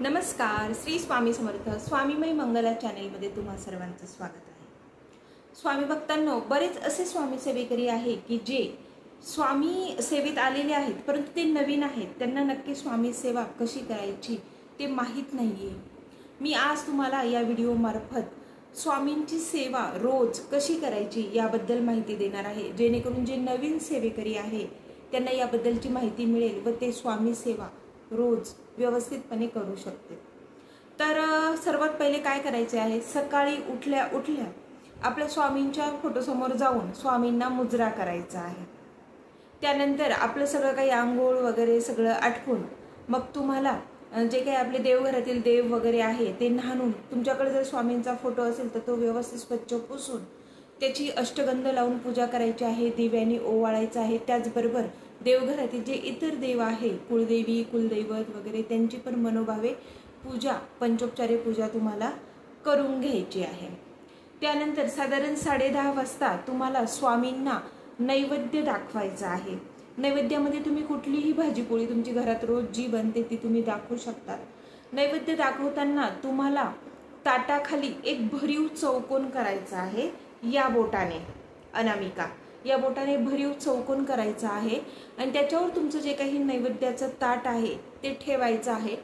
नमस्कार, श्री स्वामी समर्थ स्वामीमय मंगला चॅनेलमध्ये तुम्हा सर्वांचं स्वागत आहे। स्वामी भक्तांनो, बरेच असे स्वामी सेवेकरी आहे की जे स्वामी सेवेत आलेले आहेत परंतु ते नवीन आहेत, त्यांना नक्की स्वामी सेवा कशी करायची ते माहीत नाहीये। मी आज तुम्हाला या व्हिडिओ मार्फत स्वामींची सेवा रोज कशी करायची याबद्दल माहिती देणार आहे, जेणेकरून जे नवीन सेवेकरी आहे त्यांना याबद्दलची माहिती मिळेल व ते स्वामी सेवा रोज व्यवस्थितपणे करू शकते। तर सर्वात पहिले काय करायचे आहे, सकाळी उठल्या उठल्या आपल्या स्वामींच्या फोटोसमोर जाऊन स्वामींना मुजरा करायचा आहे। त्यानंतर आपलं सगळं काही आंघोळ वगैरे सगळं आटपून मग तुम्हाला जे काही आपले देवघरातील देव वगैरे आहे ते न्हाणून, तुमच्याकडे जर स्वामींचा फोटो असेल तर तो व्यवस्थित स्वच्छ पुसून त्याची अष्टगंध लावून पूजा करायची आहे, दिव्याने ओवाळायचं आहे। त्याचबरोबर देवघरातील जे इतर देव आहे, कुळदेवी कुलदैवत वगैरे, त्यांची पण मनोभावे पूजा, पंचोपचारे पूजा तुम्हाला करून घ्यायची आहे। त्यानंतर साधारण 10:30 वाजता तुम्हाला स्वामींना नैवेद्य दाखवायचा आहे। नैवेद्यामध्ये तुम्ही कुठलीही भाजीपोळी तुमची घरात रोज जी बनते ती तुम्ही दाखवू शकता। नैवेद्य दाखवताना तुम्हाला ताटाखाली एक भरीव चौकोन करायचा आहे, या बोटाने अनामिका या बोटाने भरीव चौकोन करायचा आहे आणि त्याच्यावर तुमचं जे काही नैवेद्याचं ताट आहे ते ठेवायचं आहे।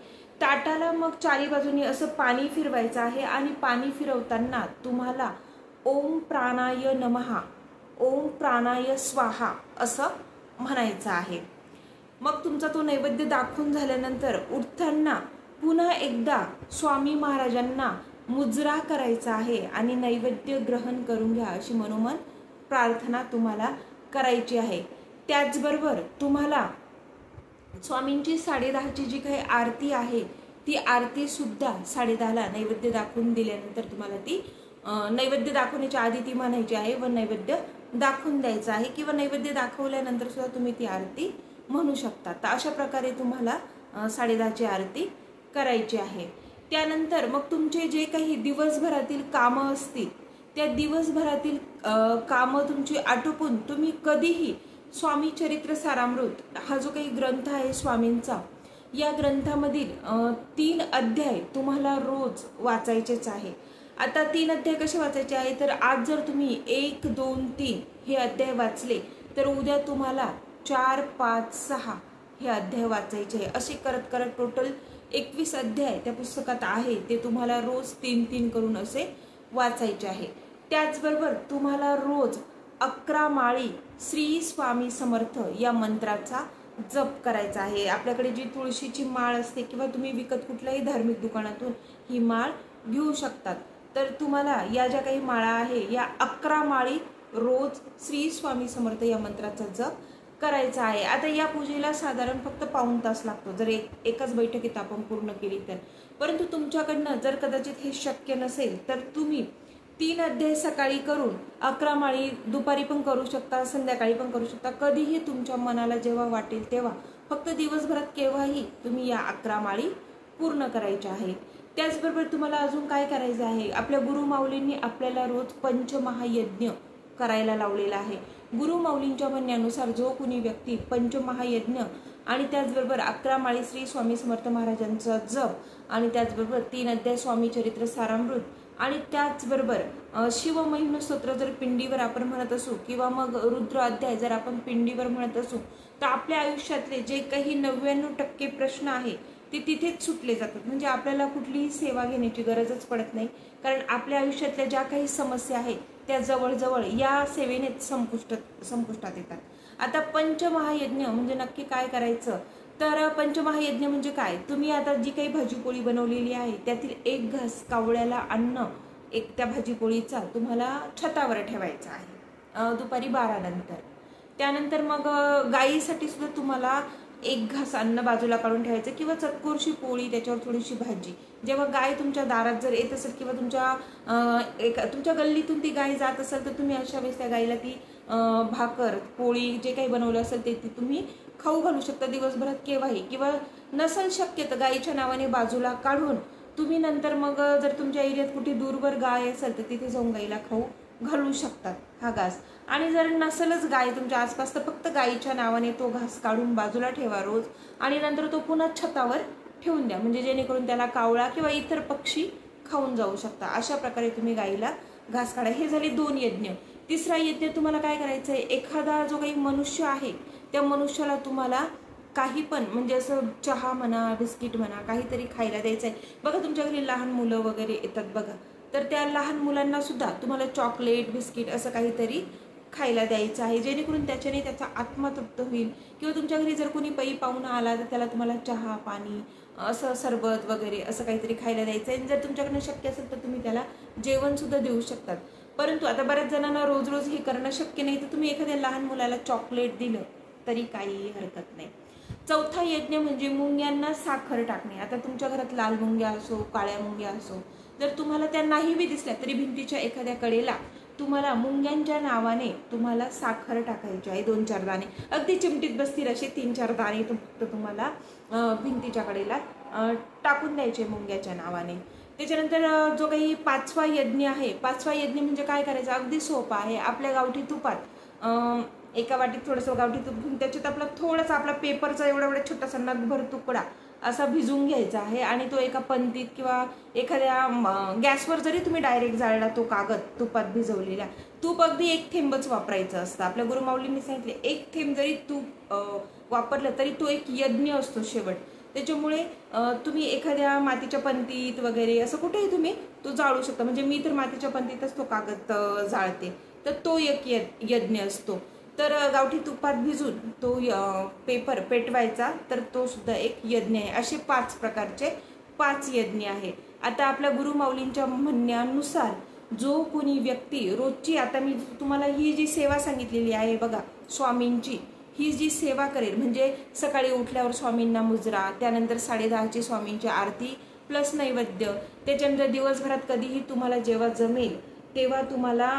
ताटाला मग चारी बाजूनी असं पाणी फिरवायचं आहे आणि पाणी फिरवताना तुम्हाला ओम प्राणाय नमः, ओम प्राणाय स्वाहा असं म्हणायचं आहे। मग तुमचा तो नैवेद्य दाखवून झाल्यानंतर उठताना पुन्हा एकदा स्वामी महाराजांना मुजरा करायचा आहे आणि नैवेद्य ग्रहण करून घ्या अशी मनोमन प्रार्थना तुम्हाला करायची आहे। त्याचबरोबर तुम्हाला स्वामींची 10:30ची जी काही आरती आहे ती आरती सुद्धा 10:30ला नैवेद्य दाखवून दिल्यानंतर तुम्हाला ती नैवेद्य दाखवण्याच्या आधी ती म्हणायची आहे व नैवेद्य दाखवून द्यायचा आहे, किंवा नैवेद्य दाखवल्यानंतर सुद्धा तुम्ही ती आरती म्हणू शकता। तर अशा प्रकारे तुम्हाला 10:30ची आरती करायची आहे। त्यानंतर मग तुमचे जे काही दिवसभरातील कामं असतील त्या दिवसभरातील कामं तुमची आटोपून तुम्ही कधीही स्वामी चरित्र सारामृत हा जो काही ग्रंथ आहे स्वामींचा, या ग्रंथामधील 3 अध्याय तुम्हाला रोज वाचायचेच आहे। आता 3 अध्याय कसे वाचायचे आहे, तर आज जर तुम्ही 1, 2, 3 हे अध्याय वाचले तर उद्या तुम्हाला 4, 5, 6 हे अध्याय वाचायचे आहे। असे करत करत टोटल 21 अध्याय त्या पुस्तकात आहे, ते तुम्हाला रोज 3-3 करून असे वाचायचे आहे। त्याचबरोबर तुम्हाला रोज 11 माळी श्री स्वामी समर्थ या मंत्राचा जप करायचा आहे। आपल्याकडे जी तुळशीची माळ असते किंवा तुम्ही विकत कुठल्याही धार्मिक दुकानातून ही माळ घेऊ शकतात, तर तुम्हाला या ज्या काही माळा आहे या 11 माळी रोज श्री स्वामी समर्थ या मंत्राचा जप करायचा आहे। आता या पूजेला साधारण फक्त पाऊण तास लागतो जर एकाच बैठकीत आपण पूर्ण केली तर, परंतु तुमच्याकडनं जर कदाचित हे शक्य नसेल तर तुम्ही 3 अध्याय सकाळी करून 11 माळी दुपारी पण करू शकता, संध्याकाळी पण करू शकता, कधीही तुमच्या मनाला जेव्हा वाटेल तेव्हा, फक्त दिवसभरात केव्हाही तुम्ही या 11 माळी पूर्ण करायच्या आहे। त्याचबरोबर तुम्हाला अजून काय करायचं आहे, आपल्या गुरुमाऊलींनी आपल्याला रोज पंचमहायज्ञ करायला लावलेला आहे। गुरुमाऊलींच्या म्हणण्यानुसार जो कुणी व्यक्ती पंचमहायज्ञ आणि त्याचबरोबर 11 माळी श्री स्वामी समर्थ महाराजांचा जप आणि त्याचबरोबर 3 अध्याय स्वामी चरित्र सारामृत आणि त्याचबरोबर शिवमहिम स्तोत्र जर पिंडीवर आपण म्हणत असू किंवा मग रुद्र अध्याय जर आपण पिंडीवर म्हणत असू तर आपल्या आयुष्यातले जे काही 99% प्रश्न आहे ते तिथेच सुटले जातात। म्हणजे आपल्याला कुठलीही सेवा घेण्याची गरजच पडत नाही, कारण आपल्या आयुष्यातल्या ज्या काही समस्या आहेत त्या जवळजवळ या सेवेनेच संपुष्टात येतात। आता पंचमहायज्ञ म्हणजे नक्की काय करायचं, तर पंचमहायज्ञ म्हणजे काय, तुम्ही आता जी काही भाजीपोळी बनवलेली आहे त्यातील 1 घास कावळ्याला अन्न त्या भाजीपोळीचा तुम्हाला छतावर ठेवायचा आहे दुपारी 12 नंतर। त्यानंतर मग गायीसाठी सुद्धा तुम्हाला 1 घास अन्न बाजूला काढून ठेवायचं, किंवा चतकोरशी पोळी त्याच्यावर थोडीशी भाजी। जेव्हा गाय तुमच्या दारात जर येत असेल किंवा तुमच्या गल्लीतून ती गाय जात असेल तर तुम्ही अशा वेळेस त्या गायीला ती भाकर पोळी जे काही बनवलं असेल ते तुम्ही खाऊ घालू शकता दिवसभरात केव्हाही, किंवा नसेल शक्य तर गायीच्या नावाने बाजूला काढून तुम्ही नंतर मग जर तुमच्या एरियात कुठे दूरवर गाय असेल तर तिथे जाऊन गायीला खाऊ घालू शकतात हा घास। आणि जर नसेलच गाय तुमच्या आसपास तर फक्त गायीच्या नावाने तो घास काढून बाजूला ठेवा रोज, आणि नंतर तो पुन्हा छतावर ठेवून द्या, म्हणजे जेणेकरून त्याला कावळा किंवा इतर पक्षी खाऊन जाऊ शकता. अशा प्रकारे तुम्ही गाईला घास काढा. हे झाले 2 यज्ञ. तिसरा यज्ञ तुम्हाला काय करायचं आहे, एखादा जो काही मनुष्य आहे त्या मनुष्याला तुम्हाला काही पण, म्हणजे असं चहा म्हणा, बिस्किट म्हणा, काहीतरी खायला द्यायचं आहे. बघा तुमच्या घरी लहान मुलं वगैरे येतात बघा, तर त्या लहान मुलांना सुद्धा तुम्हाला चॉकलेट, बिस्किट असं काहीतरी खायला द्यायचं आहे, जेणेकरून त्याच्याने त्याचा आत्मा तृप्त होईल. किंवा तुमच्या घरी जर कोणी पै पाहुणा आला तर त्याला तुम्हाला चहा, पाणी, असं सरबत वगैरे असं काहीतरी खायला द्यायचं आहे. जर तुमच्याकडनं शक्य असेल तर तुम्ही त्याला जेवणसुद्धा देऊ शकतात. परंतु आता बऱ्याच जणांना रोज रोज हे करणं शक्य नाही, तर तुम्ही एखाद्या लहान मुलाला चॉकलेट दिलं तरी काही हरकत नाही. चौथा यज्ञ म्हणजे मुंग्यांना साखर टाकणे. आता तुमच्या घरात लाल मुंग्या असो, काळ्या मुंग्या असो, जर तुम्हाला त्या नाही बी दिसल्या तरी भिंतीच्या एखाद्या कडेला तुम्हाला मुंग्यांच्या नावाने तुम्हाला साखर टाकायची आहे. 2-4 दाणे, अगदी चिमटीत बसतील असे 3-4 दाणे तुम्हाला भिंतीच्या कडेला टाकून द्यायचे मुंग्याच्या नावाने. त्याच्यानंतर जो काही 5वा यज्ञ आहे, 5वा यज्ञ म्हणजे काय करायचं, अगदी सोपा आहे. आपल्या गावठी तुपात एका वाटीत थोडंसं गावठी तूप घेऊन त्याच्यात आपला थोडासा आपला पेपरचा एवढा छोटासा नगभर तुकडा असा भिजवून घ्यायचा आहे. आणि तो एका पंतीत किंवा एखाद्या गॅसवर जरी तुम्ही डायरेक्ट जाळला तो कागद तुपात भिजवलेला, तूप अगदी 1 थेंबच वापरायचं असतं. आपल्या गुरुमाऊलींनी सांगितले 1 थेंब जरी तूप वापरलं तरी तो एक यज्ञ असतो शेवट. त्याच्यामुळे तुम्ही एखाद्या मातीच्या पंतीत वगैरे असं कुठेही तुम्ही तो जाळू शकता. म्हणजे मी तर मातीच्या पंतीतच तो कागद जाळते, तर तो एक यज्ञ असतो. तर गावठी तुपात भिजून तो पेपर पेटवायचा, तर तो सुद्धा एक यज्ञ आहे. असे 5 प्रकारचे 5 यज्ञ आहे. आता आपल्या गुरुमाऊलींच्या म्हणण्यानुसार जो कोणी व्यक्ती रोजची, आता मी तुम्हाला ही जी सेवा सांगितलेली आहे बघा स्वामींची, ही जी सेवा करेल, म्हणजे सकाळी उठल्यावर स्वामींना मुजरा, त्यानंतर 10:30ची स्वामींची आरती प्लस नैवेद्य, त्याच्यानंतर दिवसभरात कधीही तुम्हाला जेव्हा जमेल तेव्हा तुम्हाला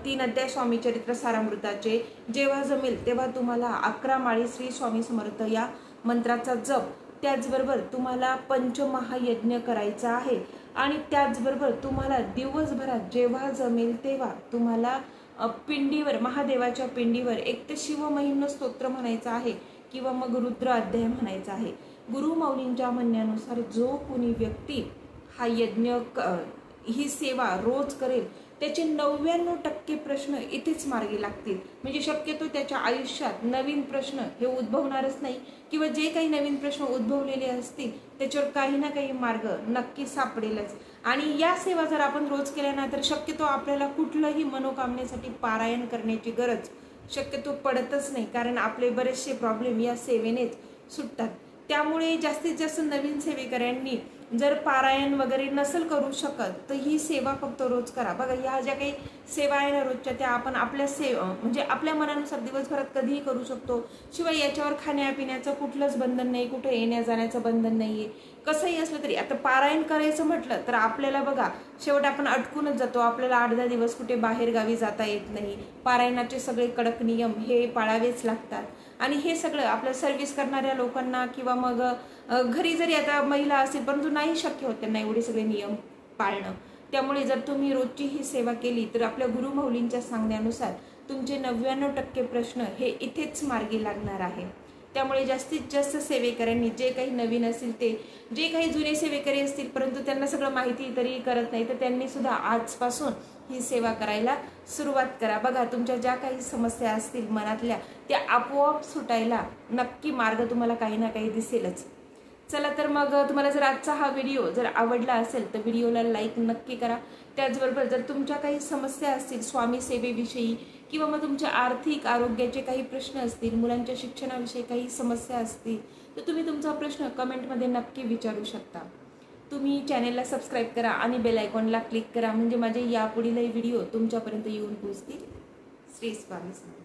3 अध्याय स्वामी चरित्र सारामृताचे, जेव्हा जमेल तेव्हा तुम्हाला 11 माळी श्री स्वामी समर्थ या मंत्राचा जप, त्याचबरोबर तुम्हाला पंचमहायज्ञ करायचा आहे. आणि त्याचबरोबर तुम्हाला दिवसभरात जेव्हा जमेल तेव्हा तुम्हाला पिंडीवर, महादेवाच्या पिंडीवर एक तर शिवमहिम्न स्तोत्र म्हणायचं आहे किंवा मग रुद्र अध्याय म्हणायचा आहे. गुरुमाऊलींच्या म्हणण्यानुसार जो कोणी व्यक्ती हा यज्ञ, ही सेवा रोज करेल त्याचे 99% प्रश्न इथेच मार्गी लागतील. म्हणजे शक्यतो त्याच्या आयुष्यात नवीन प्रश्न हे उद्भवणारच नाही, किंवा जे काही नवीन प्रश्न उद्भवलेले असतील त्याच्यावर काही ना काही मार्ग नक्की सापडेलच. आणि या सेवा जर आपण रोज केल्या ना, तर शक्यतो आपल्याला कुठलंही मनोकामनेसाठी पारायण करण्याची गरज शक्यतो पडतच नाही, कारण आपले बरेचसे प्रॉब्लेम या सेवेनेच सुटतात. त्यामुळे जास्तीत जास्त नवीन सेवेकऱ्यांनी जर पारायण वगैरे नसेल करू शकत तर ही सेवा फक्त रोज करा. बघा ह्या ज्या काही सेवा आहे ना रोजच्या, त्या आपण आपल्या म्हणजे आपल्या मनानुसार दिवसभरात कधीही करू शकतो. शिवाय याच्यावर खाण्यापिण्याचं कुठलंच बंधन नाही, कुठं येण्या जाण्याचं बंधन नाहीये. कसंही असलं तरी आता पारायण करायचं म्हटलं तर आपल्याला बघा शेवट आपण अटकूनच जातो. आपल्याला 8-10 दिवस कुठे बाहेर गावी जाता येत नाही. पारायणाचे सगळे कडक नियम हे पाळावेच लागतात. आणि हे सगळं आपल्या सर्व्हिस करणाऱ्या लोकांना किंवा मग घरी जरी आता महिला असेल परंतु नाही शक्य होत त्यांना एवढे सगळे नियम पाळणं. त्यामुळे जर तुम्ही रोजची ही सेवा केली तर आपल्या गुरुमाऊलींच्या सांगण्यानुसार तुमचे 99% प्रश्न हे इथेच मार्गी लागणार आहे. त्यामुळे जास्तीत जास्त सेवेकऱ्यांनी, जे काही नवीन असतील ते, जे काही जुने सेवेकरी असतील परंतु त्यांना सगळं माहिती तरी करत नाही, तर त्यांनी सुद्धा आजपासून ही सेवा करायला सुरुवात करा. बघा तुमच्या ज्या काही समस्या असतील मनातल्या त्या आपोआप सुटायला नक्की मार्ग तुम्हाला काही ना काही दिसेलच. चला तर मग तुम्हाला जर आजचा हा व्हिडिओ जर आवडला असेल तर व्हिडिओला लाईक नक्की करा. त्याचबरोबर जर तुमच्या काही समस्या असतील स्वामी सेवेविषयी किंवा मग तुमच्या आर्थिक आरोग्याचे काही प्रश्न असतील, मुलांच्या शिक्षणाविषयी काही समस्या असतील तर तुम्ही तुमचा प्रश्न कमेंटमध्ये नक्की विचारू शकता. तुम्ही चॅनेलला सबस्क्राईब करा आणि बेल आयकॉनला क्लिक करा, म्हणजे माझे यापुढीलही व्हिडिओ तुमच्यापर्यंत येऊन पोहोचतील. श्री स्वामी समर्थ.